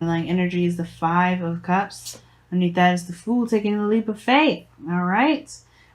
Like energy is the Five of Cups. Underneath that is the Fool taking a leap of faith. All right,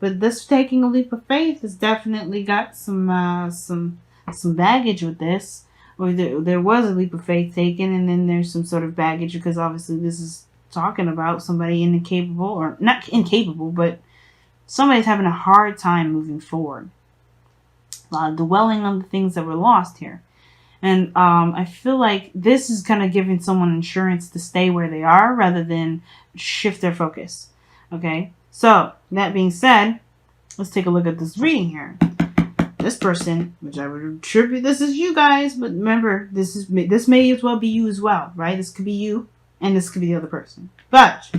but this taking a leap of faith has definitely got some baggage with this. Or there was a leap of faith taken, and then there's some sort of baggage because obviously this is talking about somebody incapable, or not incapable, but somebody's having a hard time moving forward. Dwelling on the things that were lost here. And I feel like this is kind of giving someone insurance to stay where they are rather than shift their focus. Okay, so that being said, let's take a look at this reading here. This person, which I would attribute this is you guys, but remember, this may as well be you as well, right? This could be you, and this could be the other person. But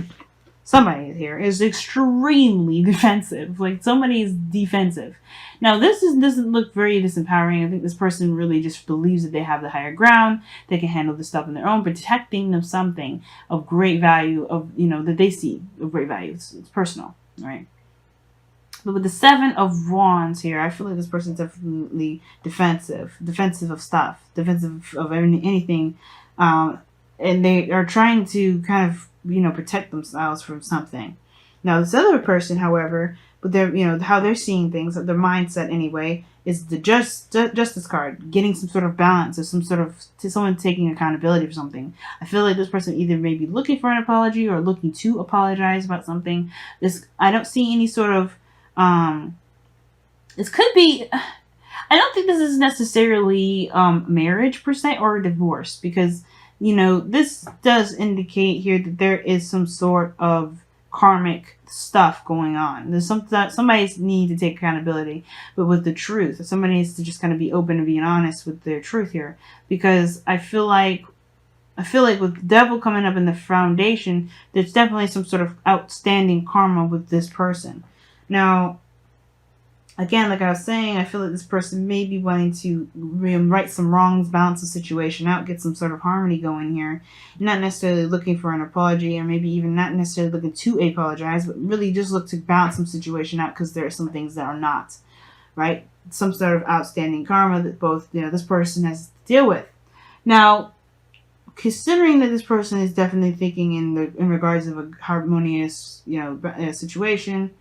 somebody here is extremely defensive. Like somebody is defensive. Now doesn't look very disempowering. I think this person really just believes that they have the higher ground. They can handle this stuff on their own, protecting them something of great value that they see of great value. It's personal, right? But with the Seven of Wands here, I feel like this person's definitely defensive of stuff, defensive of anything, and they are trying to kind of protect themselves from something. Now this other person, however, but they're how they're seeing things, their mindset anyway, is the justice card, getting some sort of balance or some sort of someone taking accountability for something. I feel like this person either may be looking for an apology or looking to apologize about something. I don't see any sort of this could be. I don't think this is necessarily marriage per se or divorce, because this does indicate here that there is some sort of karmic stuff going on. There's somebody's need to take accountability, but with the truth. Somebody needs to just kind of be open and being honest with their truth here, because I feel like with the devil coming up in the foundation, there's definitely some sort of outstanding karma with this person. Now, again, like I was saying, I feel like this person may be wanting to right some wrongs, balance the situation out, get some sort of harmony going here. Not necessarily looking for an apology, or maybe even not necessarily looking to apologize, but really just look to balance some situation out, because there are some things that are not, right? Some sort of outstanding karma that both, this person has to deal with. Now, considering that this person is definitely thinking in regards of a harmonious, situation,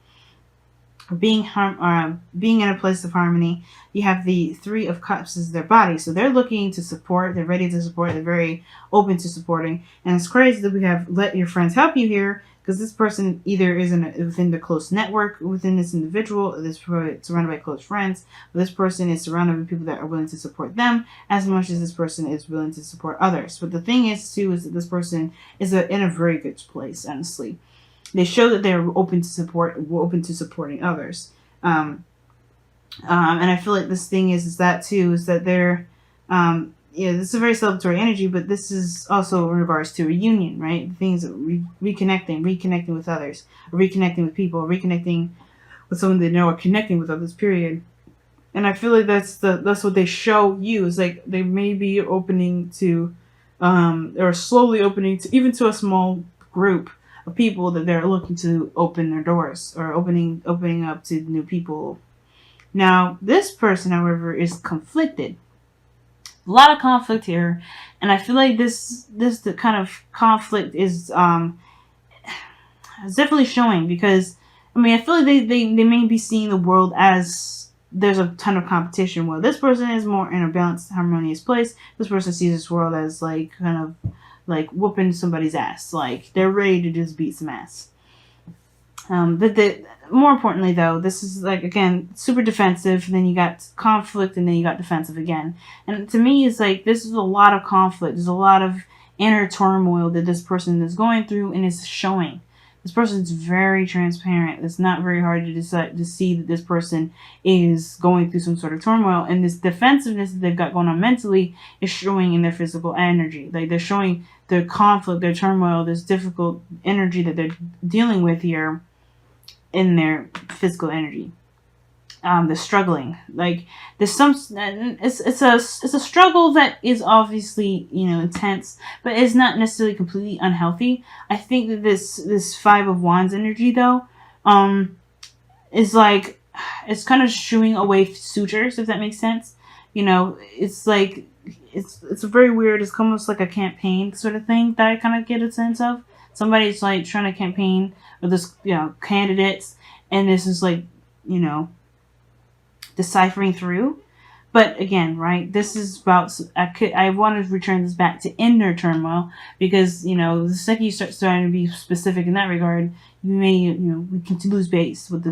being in a place of harmony, you have the Three of Cups as their body. So they're looking to support, they're ready to support, they're very open to supporting. And it's crazy that we have let your friends help you here, because this person either is within the close network within this individual, this surrounded by close friends, but this person is surrounded by people that are willing to support them as much as this person is willing to support others. But the thing is too is that this person is in a very good place, honestly. They show that they're open to supporting others, and I feel like this thing is that they're, this is a very celebratory energy, but this is also in regards to reunion, right? Things that reconnecting with others, reconnecting with people, reconnecting with someone they know, or connecting with others. Period. And I feel like that's what they show you, is like they may be opening to, or slowly opening to, even to a small group of people that they're looking to open their doors, or opening up to new people. Now, this person, however, is conflicted. A lot of conflict here, and I feel like the kind of conflict is definitely showing, because I feel like they may be seeing the world as there's a ton of competition. Well, this person is more in a balanced, harmonious place. This person sees this world as like kind of like whooping somebody's ass. Like they're ready to just beat some ass. But more importantly, though, this is like, again, super defensive. And then you got conflict, and then you got defensive again. And to me, it's like this is a lot of conflict. There's a lot of inner turmoil that this person is going through, and is showing. This person's very transparent. It's not very hard to decide to see that this person is going through some sort of turmoil, and this defensiveness that they've got going on mentally is showing in their physical energy. Like they're showing their conflict, their turmoil, this difficult energy that they're dealing with here in their physical energy. They're struggling. Like there's it's a struggle that is obviously intense, but it's not necessarily completely unhealthy. I think that this Five of Wands energy, though, is like, it's kind of shooing away suitors, if that makes sense. It's like it's very weird. It's almost like a campaign sort of thing that I kind of get a sense of. Somebody's like trying to campaign with this, candidates, and this is like, you know, deciphering through. But again, right, this is about, I want to return this back to inner turmoil, because, the second you start starting to be specific in that regard, you may, we can lose base with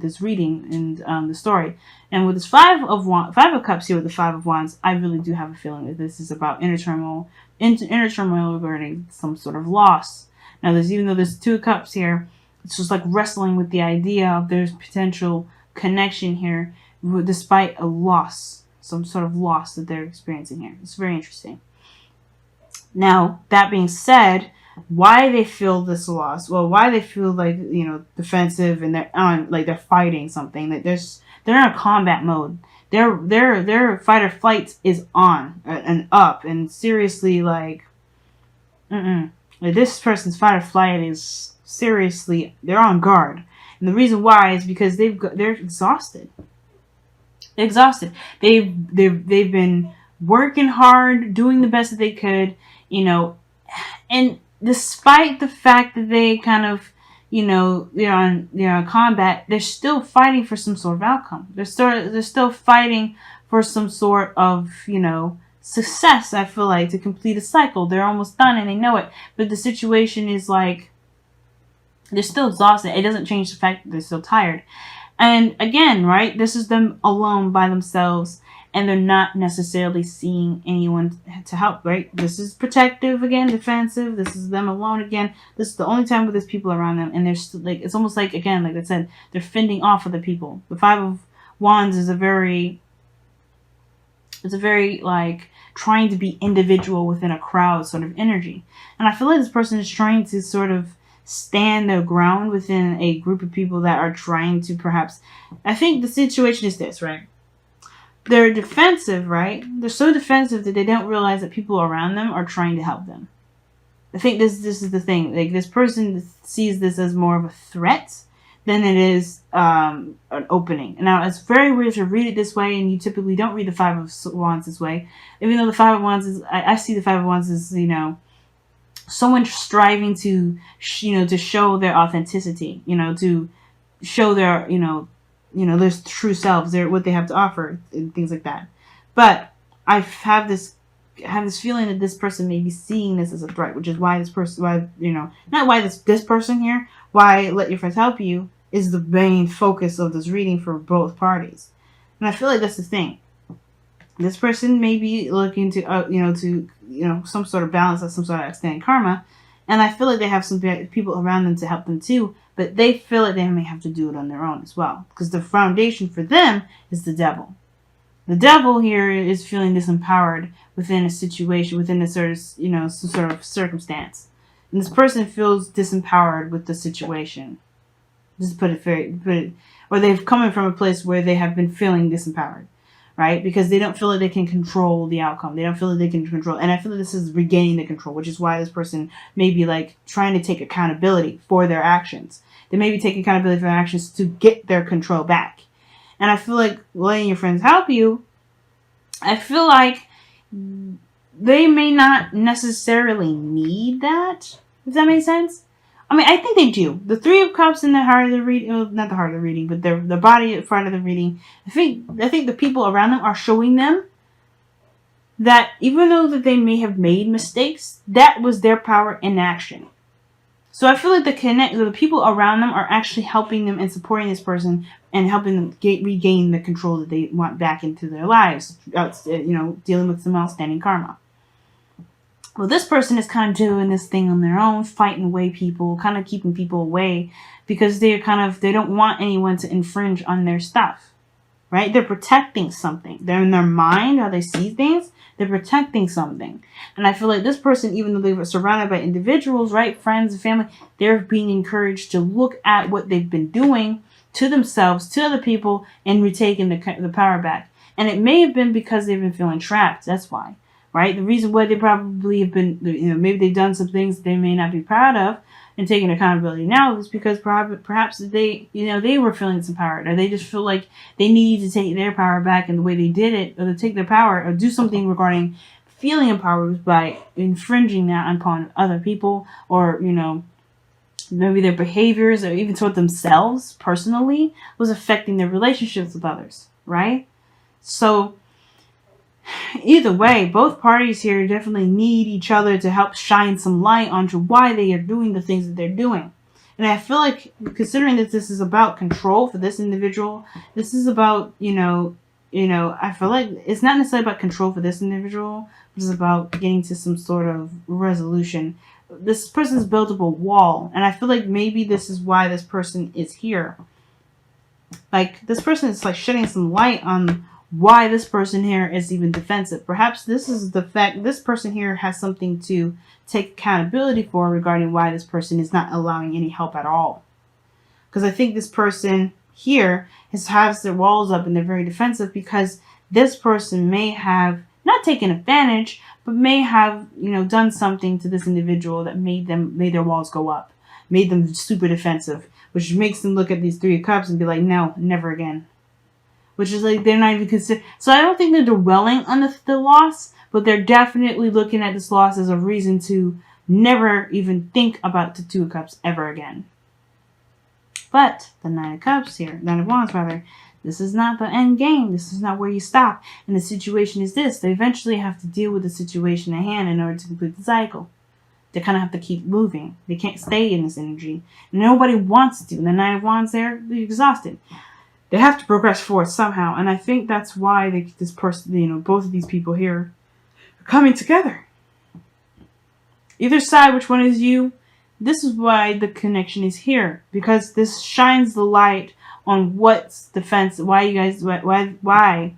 this reading and the story. And with this Five of Cups here with the Five of Wands, I really do have a feeling that this is about inner turmoil regarding some sort of loss. Now, even though there's Two of Cups here, it's just like wrestling with the idea of there's potential connection here, despite a loss, some sort of loss that they're experiencing here. It's very interesting. Now, that being said, why they feel this loss? Well, why they feel like, defensive, and they're fighting something. That they're in a combat mode. Their fight or flight is on and up, and seriously, like this person's fight or flight is seriously, they're on guard. And the reason why is because they're exhausted. They're exhausted. They've been working hard, doing the best that they could, and despite the fact that they kind of, they're on combat, they're still fighting for some sort of outcome. They're still fighting for some sort of, success, I feel like, to complete a cycle. They're almost done and they know it. But the situation is like, they're still exhausted. It doesn't change the fact that they're still tired. And again, right, this is them alone by themselves, and they're not necessarily seeing anyone to help, right? This is protective again, defensive. This is them alone again. This is the only time where there's people around them, and there's like, it's almost like, again, like I said, they're fending off other people. The Five of Wands is a very like trying to be individual within a crowd sort of energy. And I feel like this person is trying to sort of stand their ground within a group of people that are trying to perhaps, I think the situation is this, right? They're defensive, right? They're so defensive that they don't realize that people around them are trying to help them. I think this is the thing. Like, this person sees this as more of a threat than it is an opening. Now, it's very weird to read it this way, and you typically don't read the Five of Wands this way. Even though the Five of Wands is, I see the Five of Wands as, someone striving to, to show their authenticity, to show their, their true selves, what they have to offer, and things like that. But I have this feeling that this person may be seeing this as a threat, which is why this person, not why this person here, why Let Your Friends Help You is the main focus of this reading for both parties. And I feel like that's the thing. This person may be looking to, some sort of balance, some sort of extended karma. And I feel like they have some people around them to help them too, but they feel like they may have to do it on their own as well. Because the foundation for them is the devil. The devil here is feeling disempowered within a situation, within a sort of, some sort of circumstance. And this person feels disempowered with the situation. Just or they've come from a place where they have been feeling disempowered. Right? Because they don't feel like they can control the outcome. They don't feel like they can control. And I feel like this is regaining the control, which is why this person may be like trying to take accountability for their actions. They may be taking accountability for their actions to get their control back. And I feel like letting your friends help you, I feel like they may not necessarily need that, if that makes sense. I mean, I think they do. The Three of Cups in the heart of the reading, not the heart of the reading, but the body part of the reading. I think the people around them are showing them that even though that they may have made mistakes, that was their power in action. So I feel like the people around them are actually helping them and supporting this person and helping them regain the control that they want back into their lives. Dealing with some outstanding karma. Well, this person is kind of doing this thing on their own, fighting away people, kind of keeping people away because they don't want anyone to infringe on their stuff, right? They're protecting something. They're in their mind, how they see things, they're protecting something. And I feel like this person, even though they were surrounded by individuals, right, friends and family, they're being encouraged to look at what they've been doing to themselves, to other people, and retaking the power back. And it may have been because they've been feeling trapped. That's why. right? The reason why they probably have been, maybe they've done some things they may not be proud of and taking accountability now is because perhaps they, they were feeling disempowered, or they just feel like they need to take their power back, and the way they did it, or to take their power or do something regarding feeling empowered by infringing that upon other people, or, maybe their behaviors or even toward themselves personally was affecting their relationships with others, right? So either way, both parties here definitely need each other to help shine some light onto why they are doing the things that they're doing. And I feel like, considering that this is about control for this individual, this is about, I feel like it's not necessarily about control for this individual, but it's about getting to some sort of resolution. This person's built up a wall, and I feel like maybe this is why this person is here. Like, this person is like shedding some light on why this person here is even defensive. Perhaps this is the fact this person here has something to take accountability for regarding why this person is not allowing any help at all. Because I think this person here has their walls up and they're very defensive because this person may have not taken advantage, but may have, done something to this individual that made their walls go up, made them super defensive, which makes them look at these Three of Cups and be like, no, never again. Which is like, they're not even considered. So I don't think they're dwelling on the loss, but they're definitely looking at this loss as a reason to never even think about the Two of Cups ever again. But the Nine of Cups here, Nine of Wands rather, this is not the end game. This is not where you stop. And the situation is this. They eventually have to deal with the situation at hand in order to complete the cycle. They kind of have to keep moving. They can't stay in this energy. Nobody wants to. The Nine of Wands there, they're exhausted. They have to progress forward somehow. And I think that's why this person, both of these people here are coming together. Either side, which one is you? This is why the connection is here. Because this shines the light on what's defense, why you guys, why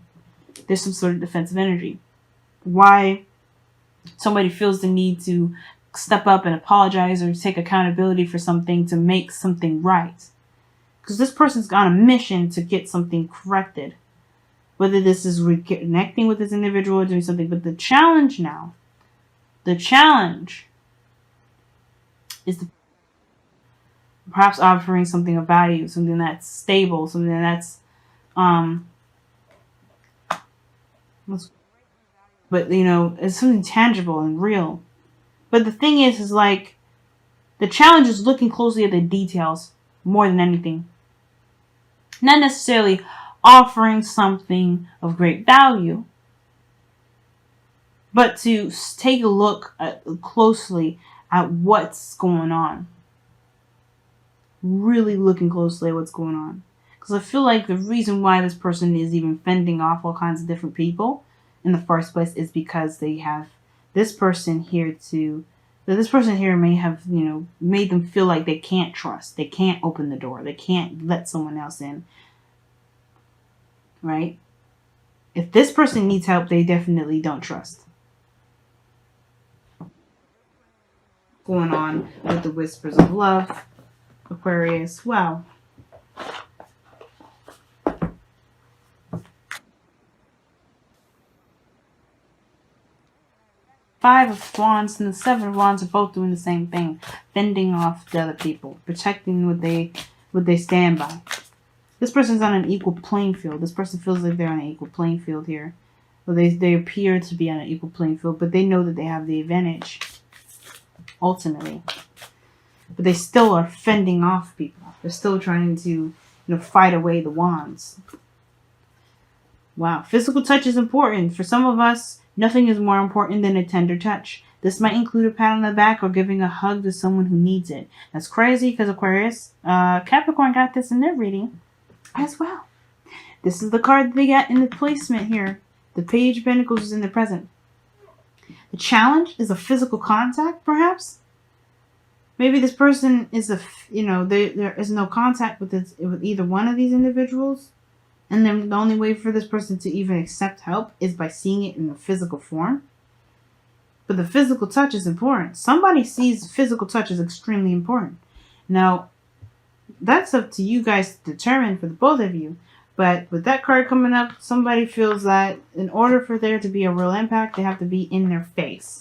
there's some sort of defensive energy. Why somebody feels the need to step up and apologize or take accountability for something to make something right. Because this person's on a mission to get something corrected. Whether this is reconnecting with this individual or doing something. But the challenge is perhaps offering something of value, something that's stable, something that's, it's something tangible and real. But the thing is like, the challenge is looking closely at the details more than anything. Not necessarily offering something of great value, but to take a look closely at what's going on. Really looking closely at what's going on. Because I feel like the reason why this person is even fending off all kinds of different people in the first place is because they have this person here this person here may have, made them feel like they can't trust. They can't open the door. They can't let someone else in. Right? If this person needs help, they definitely don't trust. Going on with the Whispers of Love, Aquarius. Wow. Five of Wands and the Seven of Wands are both doing the same thing. Fending off the other people. Protecting what they stand by. This person's on an equal playing field. This person feels like they're on an equal playing field here. Well, they appear to be on an equal playing field, but they know that they have the advantage. Ultimately. But they still are fending off people. They're still trying to, fight away the wands. Wow. Physical touch is important. For some of us, nothing is more important than a tender touch. This might include a pat on the back or giving a hug to someone who needs it. That's crazy because Aquarius, Capricorn got this in their reading as well. This is the card that they got in the placement here. The Page of Pentacles is in the present. The challenge is a physical contact, perhaps. Maybe this person is there is no contact with either one of these individuals. And then the only way for this person to even accept help is by seeing it in a physical form. But the physical touch is important. Somebody sees physical touch as extremely important. Now, that's up to you guys to determine for the both of you. But with that card coming up, somebody feels that in order for there to be a real impact, they have to be in their face.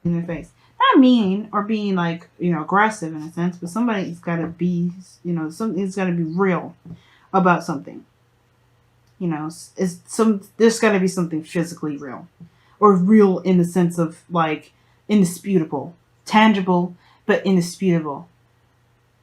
In their face. Not mean or being like, aggressive in a sense, but somebody's got to be, something's got to be real about something. There's got to be something physically real, or real in the sense of like indisputable, tangible, but indisputable.